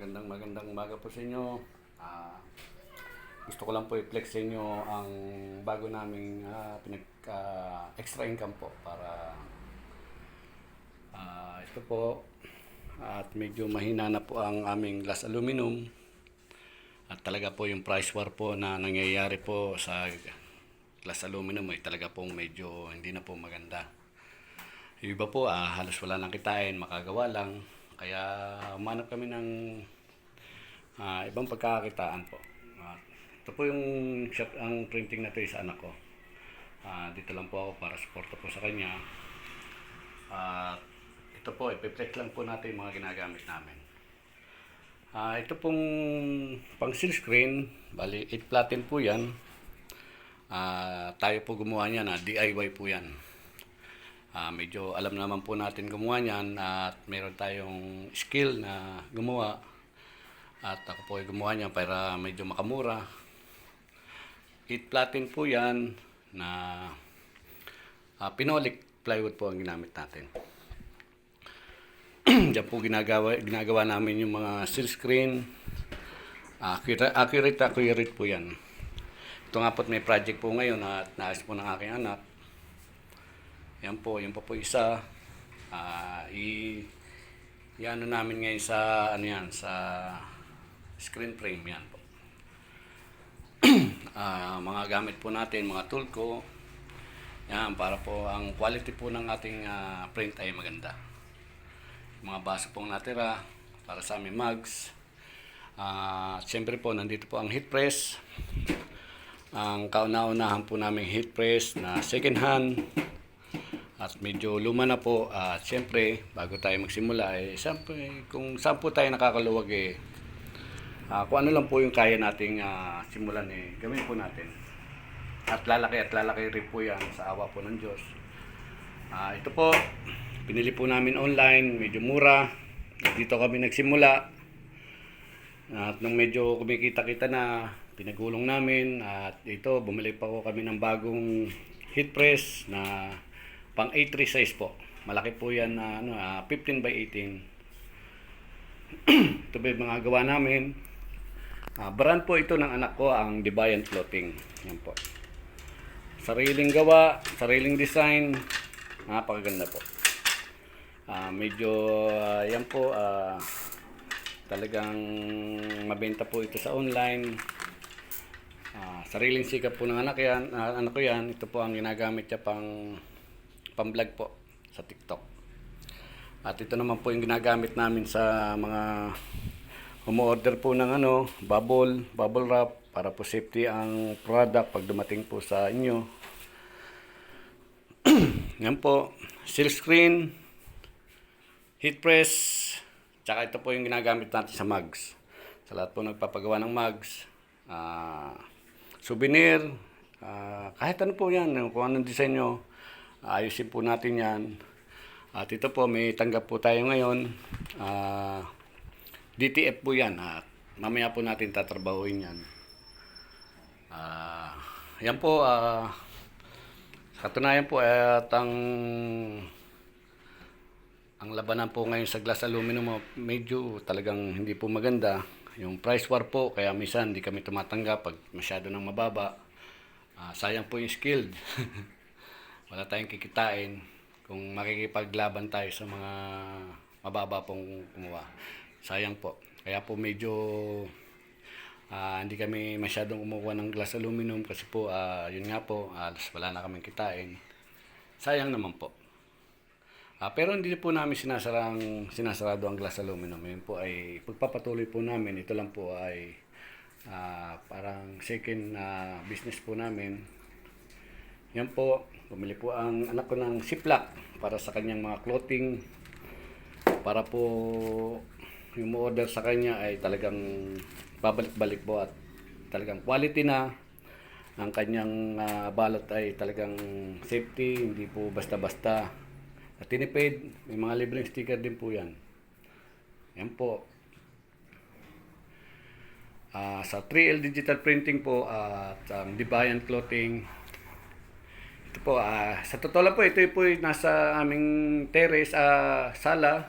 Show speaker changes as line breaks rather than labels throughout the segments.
magandang umaga po sa inyo. Ah, Gusto ko lang po i-flex sa inyo ang bago naming extra income po para ito po at medyo mahina na po ang aming glass aluminum at talaga po yung price war po na nangyayari po sa glass aluminum ay talaga pong medyo hindi na po maganda. Yung iba po halos wala nang kitain, makagawa lang. Kaya umanap kami ng ibang pagkakakitaan po. Ito po yung shop, ang printing na ito sa anak ko. Dito lang po ako para suporta po sa kanya. Ito po, ipiplex lang po natin yung mga ginagamit namin. Ito pong pang seal screen, bali 8 platen po yan. Tayo po gumawa niyan, DIY po yan. Medyo alam naman po natin gumawa niyan at meron tayong skill na gumawa. At ako po ay gumawa niyan para medyo makamura. 8 platen po yan na pinolik plywood po ang ginamit natin. Diyan po ginagawa namin yung mga seal screen. Accurate po yan. Ito nga po may project po ngayon at naayos po ng aking anak. Yan po, yung pa po isa. Iano namin ngayon sa sa screen frame yan po. Mga gamit po natin, mga tool ko. Yan, para po ang quality po ng ating print ay maganda. Mga baso pong natira para sa aming mugs. Siyempre po, nandito po ang heat press. Ang kauna-unahan po namin heat press na second hand. At medyo luma na po. Siyempre, bago tayo magsimula, siyempre, kung saan po tayo nakakaluwag kung ano lang po yung kaya nating simulan gawin po natin. At lalaki rin po yan sa awa po ng Diyos. Ito po, pinili po namin online, medyo mura. Dito kami nagsimula. At nung medyo kumikita-kita na, pinagulong namin. At ito, bumili pa po kami ng bagong heat press na pang A3 size po. Malaki po yan na 15 by 18. Ito ba yung mga gawa namin. Brand po ito ng anak ko, ang Deviant Clothing. Yan po. Sariling gawa, sariling design. Napakaganda po. Medyo yan po talagang mabenta po ito sa online. Sariling sikap po ng anak ko yan. Ito po ang ginagamit niya pang-vlog po sa TikTok. At ito naman po yung ginagamit namin sa mga umu-order po ng bubble wrap para po safety ang product pag dumating po sa inyo. Yan po, seal screen, heat press, tsaka ito po yung ginagamit natin sa mugs. Sa lahat po nagpapagawa ng mugs, souvenir, kahit ano po yan, kung anong design nyo, ayusin po natin yan. At ito po, may tanggap po tayo ngayon. DTF po yan. Mamaya po natin tatrabahuin yan. Yan po, katunayan po at ang labanan po ngayon sa glass aluminum medyo talagang hindi po maganda. Yung price war po, kaya minsan hindi kami tumatanggap pag masyado nang mababa. Sayang po yung skilled. Wala tayong kikitain kung makikipaglaban tayo sa mga mababa pong kumuha. Sayang po. Kaya po medyo hindi kami masyadong kumukuha ng glass aluminum kasi po yun nga po, wala na kaming kitain. Sayang naman po. Pero hindi po namin sinasarado ang glass aluminum. Yun po ay pagpapatuloy po namin. Ito lang po ay parang second business po namin. Yan po, bumili po ang anak ko ng Ziploc para sa kanyang mga clothing. Para po yung order sa kanya ay talagang babalik-balik po at talagang quality na. Ang kanyang balot ay talagang safety, hindi po basta-basta. At tinipid, may mga libreng sticker din po yan. Yan po. Sa 3L Digital Printing po at Deviant Clothing. Ito po, sa totoo lang po, ito po nasa aming terrace, sala.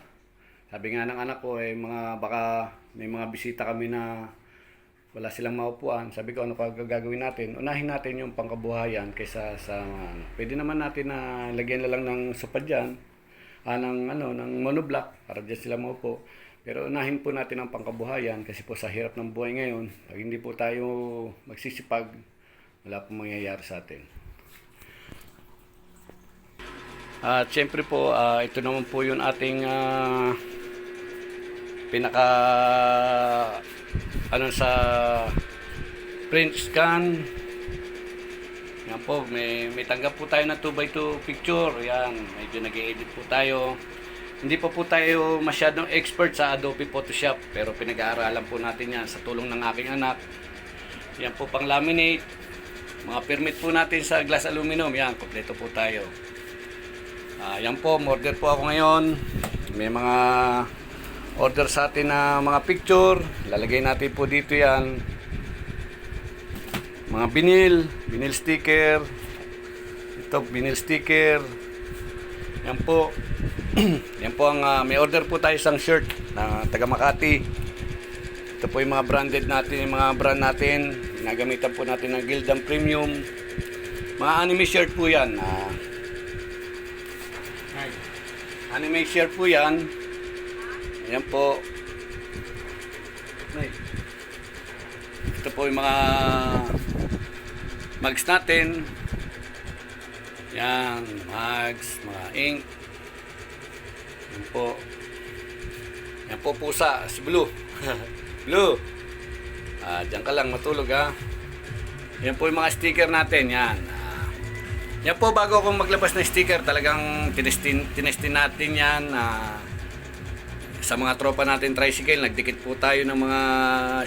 Sabi nga ng anak ko, baka may mga bisita kami na wala silang maupuan. Sabi ko, ano pa gagawin natin? Unahin natin yung pangkabuhayan kaysa sa pwede naman natin na lagyan na lang ng sopa dyan, ng monoblock para dyan sila maupo. Pero unahin po natin ang pangkabuhayan kasi po sa hirap ng buhay ngayon, pag hindi po tayo magsisipag, wala pong mangyayari sa atin. At syempre po, ito naman po yung ating pinaka sa print scan. Yan po, may tanggap po tayo na 2x2 picture. Yan, medyo nag-edit po tayo. Hindi pa po tayo masyadong expert sa Adobe Photoshop, pero pinag-aaralan po natin yan sa tulong ng aking anak. Yan po pang laminate. Mga permit po natin sa glass aluminum. Yan, kompleto po tayo. Yan po, order po ako ngayon. May mga order sa atin na mga picture. Lalagay natin po dito yan. Mga vinyl sticker. Ito, vinyl sticker. Yan po. Yan po ang may order po tayo isang shirt na taga Makati. Ito po yung mga branded natin, yung mga brand natin. Nagamitan po natin ng Gildan Premium. Mga anime shirt po yan. Anime shirt po yan. Ayan po. Ito po yung mga mugs natin. Yan, mugs, mga ink. Yan po. Yan po pusa, si Blue. Blue. Diyan ka lang matulog ha. Yan po yung mga sticker natin. Yan. Yan po, bago akong maglabas ng sticker, talagang tinestin natin yan. Sa mga tropa natin tricycle, nagdikit po tayo ng mga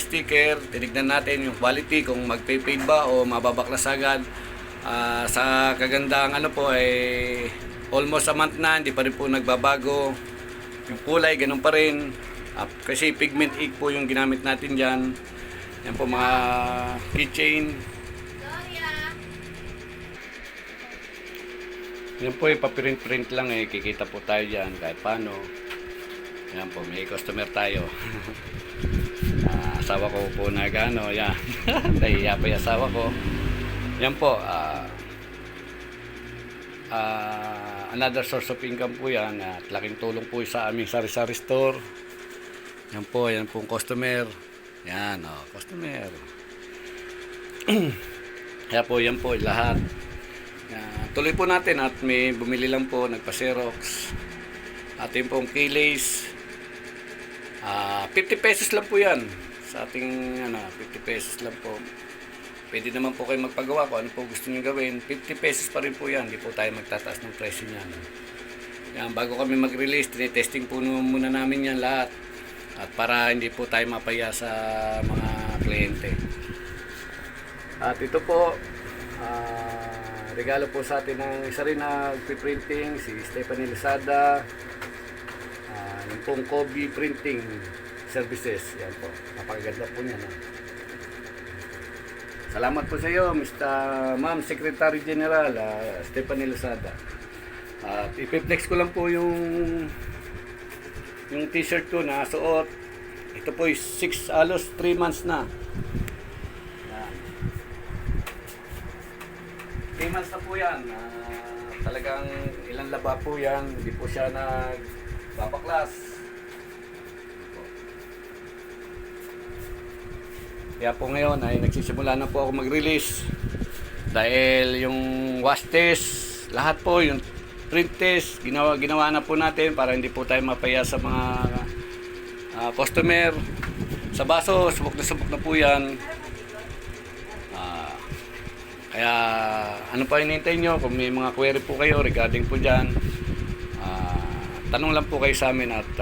sticker. Tinignan natin yung quality, kung magpe-fade ba o mababaklas agad. Sa kagandang almost a month na, hindi pa rin po nagbabago. Yung kulay, ganun pa rin. Kasi pigment ink po yung ginamit natin dyan. Yan po mga keychain. Yan po, paprint-print lang kikita po tayo dyan kahit paano. Yan po, may customer tayo. Asawa ko po yan. Nahiya pa yung asawa ko. Yan po, another source of income po yan. At laking tulong po sa aming sari-sari store. Yan po customer. Yan, customer. Kaya po, yan po, lahat. Tuloy po natin at may bumili lang po, nagpa-Xerox. Ating pong keyless. 50 pesos lang po yan. Sa ating 50 pesos lang po. Pwede naman po kayo magpagawa kung ano po gusto nyo gawin. 50 pesos pa rin po yan. Hindi po tayo magtataas ng presyo niyan. Yan, bago kami mag-release, tinetesting po muna namin yan lahat. At para hindi po tayo mapaya sa mga kliyente. At ito po, regalo po sa atin ng isa rin na printing, si Stephanie Lozada. Yung pong Kobe Printing Services. Yan po, napakaganda po niya. Salamat po sa iyo, Ma'am Secretary General Stephanie Lozada. At ipiplex ko lang po yung t-shirt ko na suot. Ito po 3 months na. Yan. 3 months na po yan. Talagang ilang laba po yan. Hindi po siya nagbabaklas. Kaya po ngayon ay nagsisimula na po ako mag-release. Dahil yung wash test, lahat po, yung print test, ginawa na po natin para hindi po tayo mapaya sa mga customer. Sa baso, subok na po yan. Kaya ano pa hinihintay nyo? Kung may mga query po kayo regarding po dyan, tanong lang po kayo sa amin at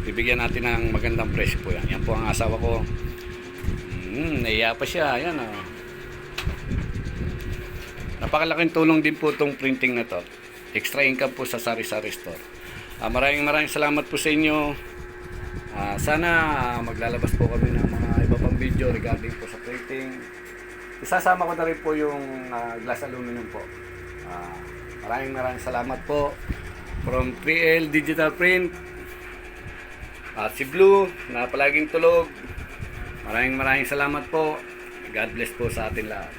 bibigyan natin ng magandang presyo po yan. Yan po ang asawa ko. Naiya pa siya. Ayan, napakalaking tulong din po itong printing na to. Extra income po sa sari-sari store. Maraming salamat po sa inyo. Sana maglalabas po kami ng mga iba pang video regarding po sa printing. Isasama ko na rin po yung glass aluminum po. Maraming salamat po from 3L Digital Print. At si Blue na palaging tulog. Maraming salamat po. God bless po sa atin lahat.